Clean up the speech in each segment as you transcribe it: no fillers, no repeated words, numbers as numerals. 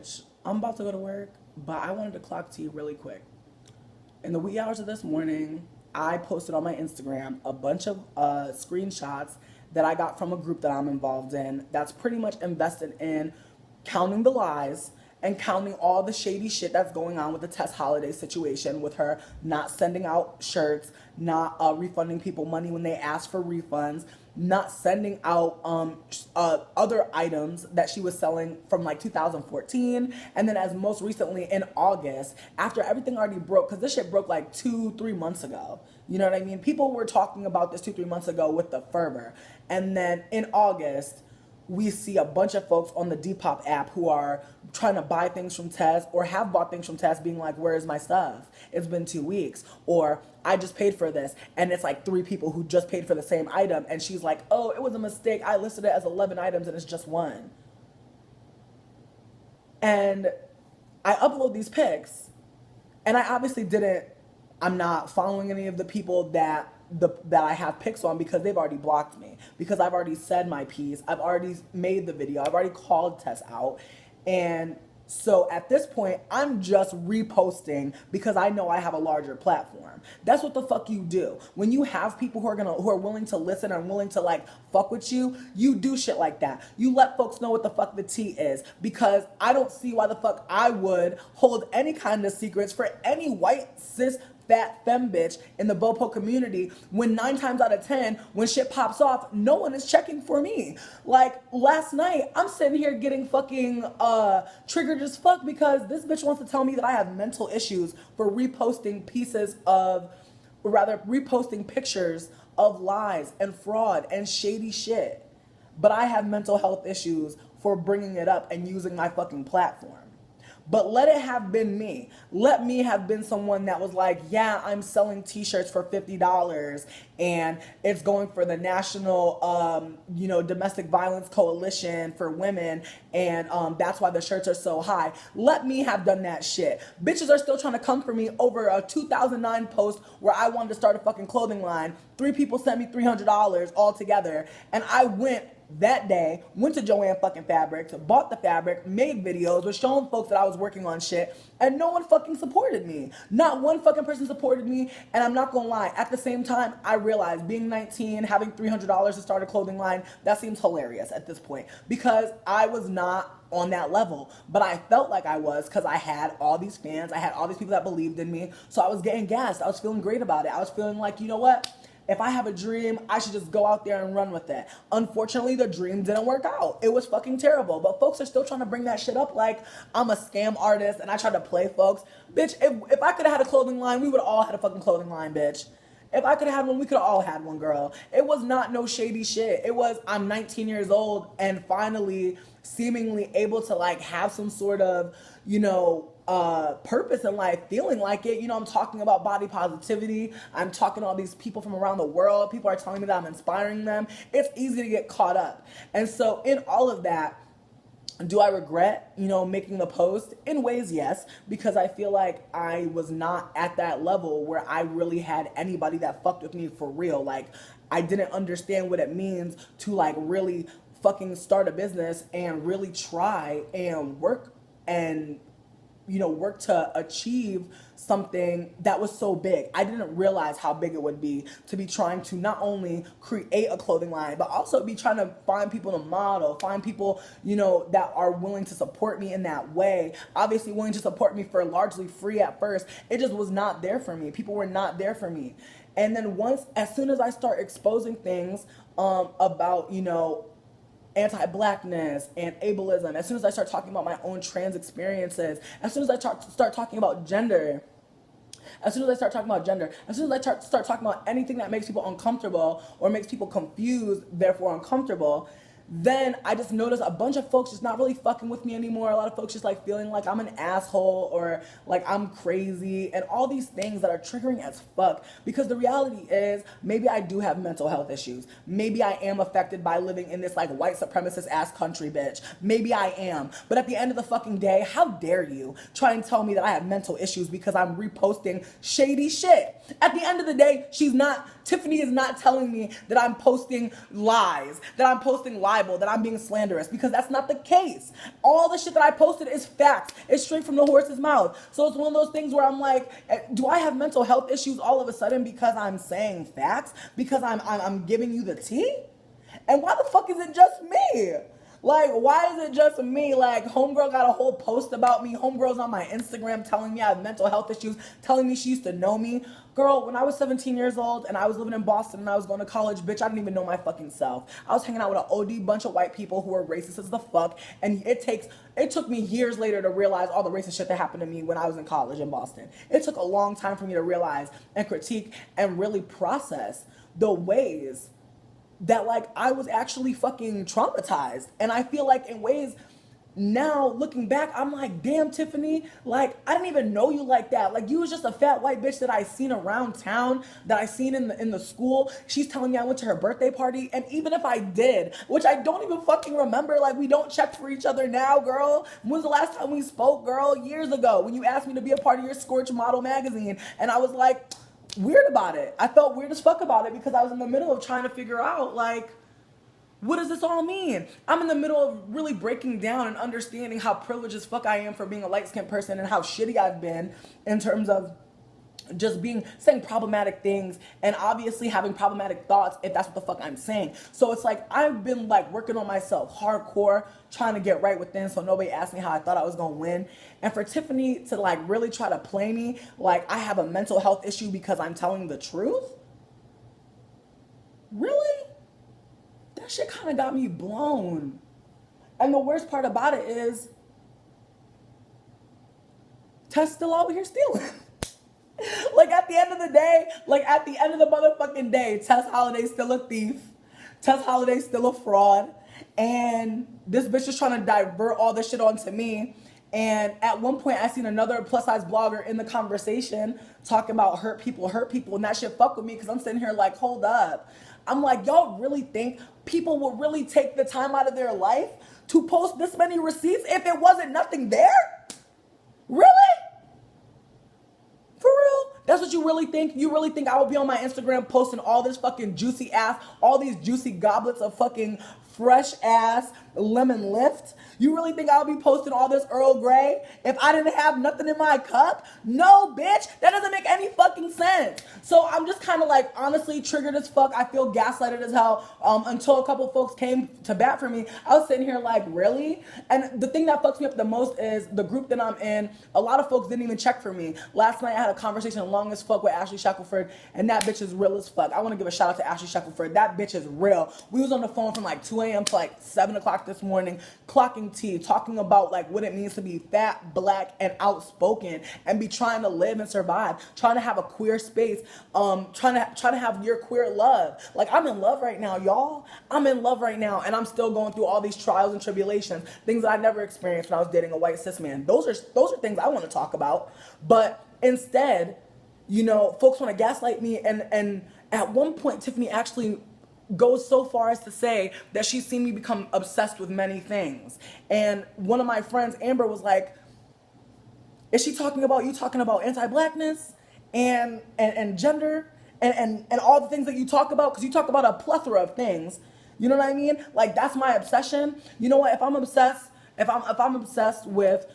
bitch, I'm about to go to work, but I wanted to clock tea really quick. In the wee hours of this morning, I posted on my Instagram a bunch of screenshots that I got from a group that I'm involved in that's pretty much invested in counting the lies and counting all the shady shit that's going on with the Tess Holliday situation, with her not sending out shirts, not refunding people money when they ask for refunds, not sending out other items that she was selling from like 2014, and then as most recently in August, after everything already broke, because this shit broke like 2-3 months ago. You know what I mean? People were talking about this 2-3 months ago with the fervor, and then in August, we see a bunch of folks on the Depop app who are trying to buy things from Tess or have bought things from Tess being like, where's my stuff? It's been 2 weeks. Or I just paid for this. And it's like 3 people who just paid for the same item. And she's like, oh, it was a mistake. I listed it as 11 items and it's just 1. And I upload these pics. And I obviously I'm not following any of the people that I have pics on because they've already blocked me, because I've already said my piece, I've already made the video, I've already called Tess out. And so at this point, I'm just reposting because I know I have a larger platform. That's what the fuck you do. When you have people who are willing to listen and willing to like fuck with you, you do shit like that. You let folks know what the fuck the tea is, because I don't see why the fuck I would hold any kind of secrets for any white cis fat femme bitch in the BOPO community, when 9 times out of 10, when shit pops off, no one is checking for me. Like last night, I'm sitting here getting fucking triggered as fuck because this bitch wants to tell me that I have mental issues for reposting reposting pictures of lies and fraud and shady shit. But I have mental health issues for bringing it up and using my fucking platform. But let it have been me. Let me have been someone that was like, yeah, I'm selling t-shirts for $50 and it's going for the National, Domestic Violence Coalition for Women, and that's why the shirts are so high. Let me have done that shit. Bitches are still trying to come for me over a 2009 post where I wanted to start a fucking clothing line. 3 people sent me $300 all together, and I went to Joanne fucking Fabrics, bought the fabric, made videos, was showing folks that I was working on shit, and no one fucking supported me. Not one fucking person supported me, and I'm not gonna lie, at the same time, I realized being 19, having $300 to start a clothing line, that seems hilarious at this point, because I was not on that level, but I felt like I was, because I had all these fans, I had all these people that believed in me, so I was getting gassed, I was feeling great about it, I was feeling like, you know what? If I have a dream, I should just go out there and run with it. Unfortunately, the dream didn't work out. It was fucking terrible. But folks are still trying to bring that shit up like I'm a scam artist and I tried to play folks. Bitch, if I could have had a clothing line, we would have all had a fucking clothing line, bitch. If I could have had one, we could have all had one, girl. It was not no shady shit. It was, I'm 19 years old and finally seemingly able to like have some sort of, purpose in life, feeling like it. I'm talking about body positivity. I'm talking to all these people from around the world. People are telling me that I'm inspiring them. It's easy to get caught up. And so in all of that, do I regret, making the post? In ways, yes, because I feel like I was not at that level where I really had anybody that fucked with me for real. Like, I didn't understand what it means to like really fucking start a business and really try and work to achieve something that was so big. I didn't realize how big it would be to be trying to not only create a clothing line, but also be trying to find people to model, find people, that are willing to support me in that way. Obviously willing to support me for largely free at first. It just was not there for me. People were not there for me. And then as soon as I start exposing things about, anti-blackness and ableism, as soon as I start talking about my own trans experiences, as soon as I start talking about gender, as soon as I start talking about anything that makes people uncomfortable or makes people confused, therefore uncomfortable, then I just noticed a bunch of folks just not really fucking with me anymore. A lot of folks just like feeling like I'm an asshole or like I'm crazy and all these things that are triggering as fuck. Because the reality is maybe I do have mental health issues. Maybe I am affected by living in this like white supremacist ass country, bitch. Maybe I am. But at the end of the fucking day, how dare you try and tell me that I have mental issues because I'm reposting shady shit. At the end of the day, Tiffany is not telling me that I'm posting lies libel, that I'm being slanderous, because that's not the case. All the shit that I posted is facts. It's straight from the horse's mouth. So it's one of those things where I'm like, do I have mental health issues all of a sudden because I'm saying facts? Because I'm giving you the tea? And why the fuck is it just me? Like, why is it just me? Like, homegirl got a whole post about me. Homegirl's on my Instagram telling me I have mental health issues, telling me she used to know me. Girl, when I was 17 years old and I was living in Boston and I was going to college, bitch, I didn't even know my fucking self. I was hanging out with an OD bunch of white people who were racist as the fuck. And it took me years later to realize all the racist shit that happened to me when I was in college in Boston. It took a long time for me to realize and critique and really process the ways that, like, I was actually fucking traumatized. And I feel like in ways now, looking back, I'm like, damn, Tiffany, like, I didn't even know you like that. Like, you was just a fat white bitch that I seen around town, that I seen in the school. She's telling me I went to her birthday party. And even if I did, which I don't even fucking remember, like, we don't check for each other now, girl. When's the last time we spoke, girl? Years ago, when you asked me to be a part of your Scorch Model magazine. And I was like, weird about it. I felt weird as fuck about it because I was in the middle of trying to figure out, like, what does this all mean? I'm in the middle of really breaking down and understanding how privileged as fuck I am for being a light-skinned person and how shitty I've been in terms of just saying problematic things and obviously having problematic thoughts if that's what the fuck I'm saying. So it's like I've been like working on myself hardcore, trying to get right within so nobody asked me how I thought I was gonna win. And for Tiffany to like really try to play me like I have a mental health issue because I'm telling the truth? Really? That shit kind of got me blown. And the worst part about it is Tess still out here stealing. Like at the end of the day, like at the end of the motherfucking day, Tess Holliday's still a thief. Tess Holliday's still a fraud. And this bitch is trying to divert all this shit onto me. And at one point, I seen another plus size blogger in the conversation talking about hurt people. And that shit fuck with me because I'm sitting here like, hold up. I'm like, y'all really think people will really take the time out of their life to post this many receipts if it wasn't nothing there? Really? For real? That's what you really think? You really think I would be on my Instagram posting all this fucking juicy ass, all these juicy goblets of fucking fresh ass lemon lift? You really think I'll be posting all this Earl Grey if I didn't have nothing in my cup? No, bitch. That doesn't make any fucking sense. So I'm just kind of like honestly triggered as fuck. I feel gaslighted as hell until a couple folks came to bat for me. I was sitting here like, really? And the thing that fucks me up the most is the group that I'm in. A lot of folks didn't even check for me. Last night I had a conversation long as fuck with Ashley Shackelford, and that bitch is real as fuck. I want to give a shout out to Ashley Shackelford. That bitch is real. We was on the phone from like 2 a.m. to like 7 o'clock this morning, clocking tea, talking about like what it means to be fat, black, and outspoken, and be trying to live and survive, trying to have a queer space, trying to have your queer love. Like I'm in love right now, y'all. I'm in love right now, and I'm still going through all these trials and tribulations, things that I never experienced when I was dating a white cis man. Those are things I want to talk about, but instead, you know, folks want to gaslight me, and at one point, Tiffany actually goes so far as to say that she's seen me become obsessed with many things. And one of my friends, Amber, was like, is she talking about you talking about anti-blackness and gender and all the things that you talk about? Because you talk about a plethora of things. You know what I mean? Like that's my obsession. You know what? If I'm obsessed with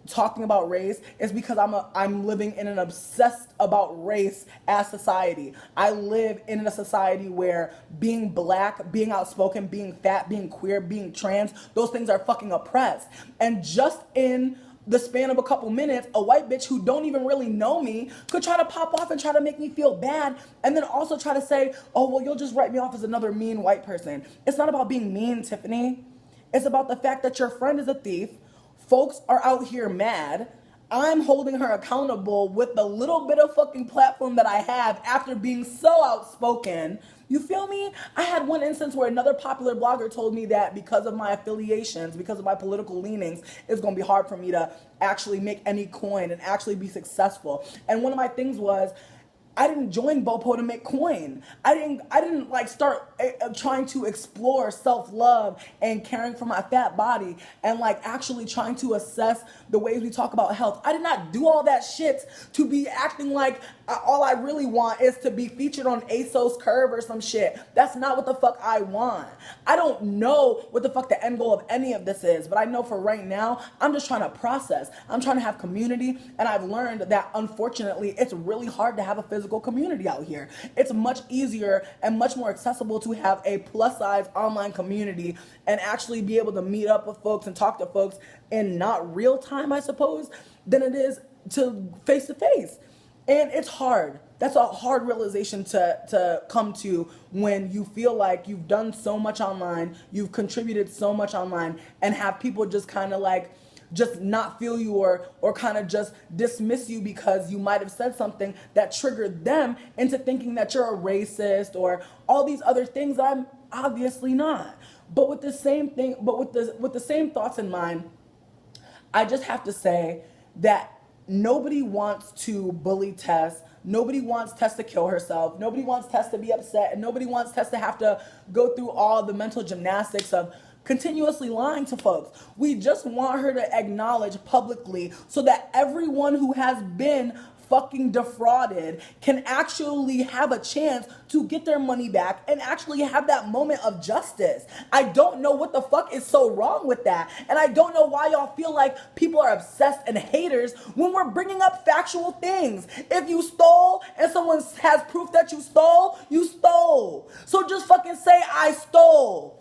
talking about race, is because I'm living in an obsessed about race as society. I live in a society where being black, being outspoken, being fat, being queer, being trans, those things are fucking oppressed. And just in the span of a couple minutes, a white bitch who don't even really know me could try to pop off and try to make me feel bad, and then also try to say, oh, well, you'll just write me off as another mean white person. It's not about being mean, Tiffany. It's about the fact that your friend is a thief. Folks are out here mad. I'm holding her accountable with the little bit of fucking platform that I have after being so outspoken. You feel me? I had one instance where another popular blogger told me that because of my affiliations, because of my political leanings, it's going to be hard for me to actually make any coin and actually be successful. And one of my things was, I didn't join Bopo to make coin. I didn't like start trying to explore self-love and caring for my fat body and like actually trying to assess the ways we talk about health. I did not do all that shit to be acting like all I really want is to be featured on ASOS Curve or some shit. That's not what the fuck I want. I don't know what the fuck the end goal of any of this is, but I know for right now, I'm just trying to process. I'm trying to have community, and I've learned that unfortunately, it's really hard to have a physical community out here. It's much easier and much more accessible to have a plus size online community and actually be able to meet up with folks and talk to folks in not real time, I suppose, than it is to face to face. And it's hard. That's a hard realization to come to when you feel like you've done so much online, you've contributed so much online, and have people just kind of like just not feel you or kind of just dismiss you because you might have said something that triggered them into thinking that you're a racist or all these other things that I'm obviously not. But with the same thing, with the same thoughts in mind, I just have to say that nobody wants to bully Tess. Nobody wants Tess to kill herself. Nobody wants Tess to be upset. And nobody wants Tess to have to go through all the mental gymnastics of continuously lying to folks. We just want her to acknowledge publicly so that everyone who has been fucking defrauded can actually have a chance to get their money back and actually have that moment of justice. I don't know what the fuck is so wrong with that. And I don't know why y'all feel like people are obsessed and haters when we're bringing up factual things. If you stole and someone has proof that you stole, you stole. So just fucking say, I stole.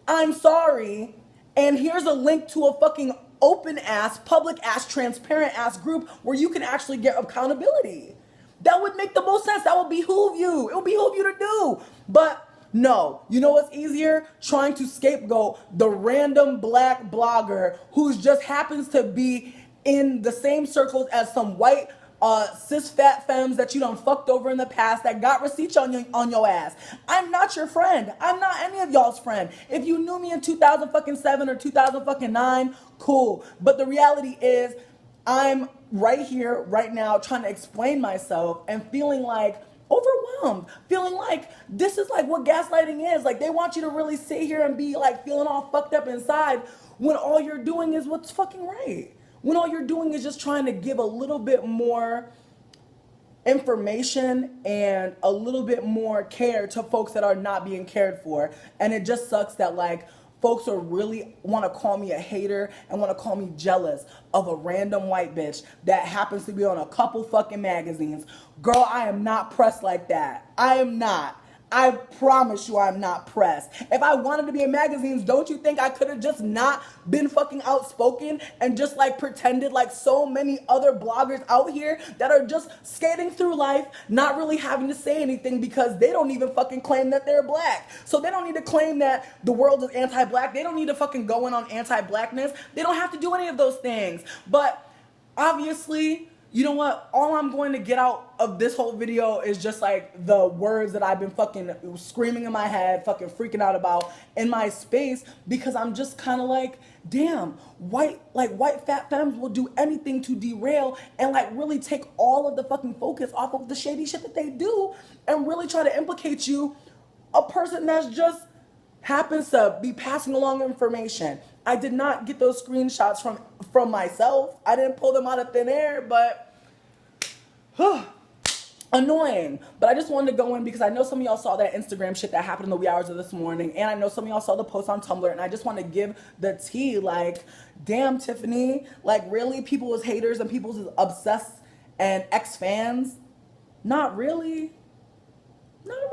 I'm sorry. And here's a link to a fucking open ass, public ass, transparent ass group where you can actually get accountability. That would make the most sense. That would behoove you. It would behoove you to do. But no, you know what's easier? Trying to scapegoat the random black blogger who just happens to be in the same circles as some white cis fat femmes that you done fucked over in the past that got receipts on your ass. I'm not your friend. I'm not any of y'all's friend. If you knew me in 2007 or 2009, cool. But the reality is I'm right here, right now, trying to explain myself and feeling like overwhelmed, feeling like this is like what gaslighting is. Like they want you to really sit here and be like feeling all fucked up inside when all you're doing is what's fucking right. When all you're doing is just trying to give a little bit more information and a little bit more care to folks that are not being cared for. And it just sucks that like folks are really want to call me a hater and want to call me jealous of a random white bitch that happens to be on a couple fucking magazines. Girl, I am not pressed like that. I am not. I promise you I'm not pressed. If I wanted to be in magazines, don't you think I could have just not been fucking outspoken and just like pretended like so many other bloggers out here that are just skating through life, not really having to say anything because they don't even fucking claim that they're black. So they don't need to claim that the world is anti-black. They don't need to fucking go in on anti-blackness. They don't have to do any of those things. But obviously, you know what? All I'm going to get out of this whole video is just like the words that I've been fucking screaming in my head, fucking freaking out about in my space because I'm just kind of like, damn, white fat femmes will do anything to derail and like really take all of the fucking focus off of the shady shit that they do and really try to implicate you, a person that's just happens to be passing along information. I did not get those screenshots from myself. I didn't pull them out of thin air, but annoying. But I just wanted to go in because I know some of y'all saw that Instagram shit that happened in the wee hours of this morning, and I know some of y'all saw the post on Tumblr, and I just want to give the tea, like, damn, Tiffany, like, really? People was haters and people was obsessed and ex-fans? Not really. Not really.